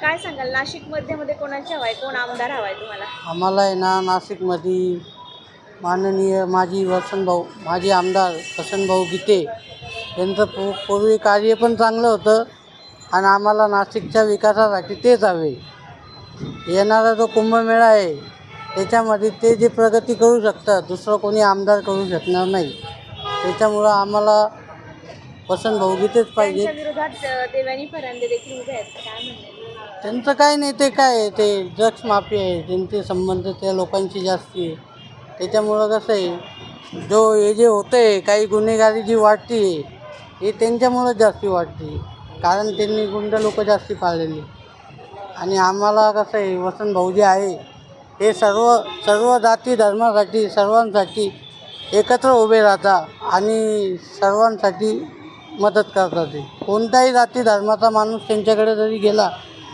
काय सांगाल नाशिकमध्ये मध्ये कोणाची हवा आहे, कोण आमदार हवा आहे तुम्हाला? आम्हाला आहे ना नाशिकमध्ये माननीय माजी आमदार वसंतभाऊ गीते यांचं पूर्वी कार्य पण चांगलं होतं आणि आम्हाला नाशिकच्या विकासासाठी तेच हवे. येणारा जो कुंभमेळा आहे त्याच्यामध्ये ते जे प्रगती करू शकतात दुसरं कोणी आमदार करू शकणार नाही. त्याच्यामुळं आम्हाला वसंतभाऊ गीतेच पाहिजे. त्यांच्या विरोधात देवयानी फरांदे देखील उभे आहेत, काय म्हणतात? त्यांचं काय नाही, ते काय आहे, ते ड्रग्स माफिया आहे, त्यांचे संबंध त्या लोकांची जास्ती आहे. त्याच्यामुळं कसं आहे, हे जे होतं आहे काही गुन्हेगारी जी वाढती आहे हे त्यांच्यामुळं जास्ती वाढते, कारण त्यांनी गुंड लोक जास्ती पाळलेली. आणि आम्हाला कसं आहे वसंतभाऊ जे आहे हे सर्व जाती धर्मासाठी सर्वांसाठी एकत्र उभे राहतात आणि सर्वांसाठी मदत करतात. ते कोणत्याही जाती धर्माचा माणूस त्यांच्याकडे जरी गेला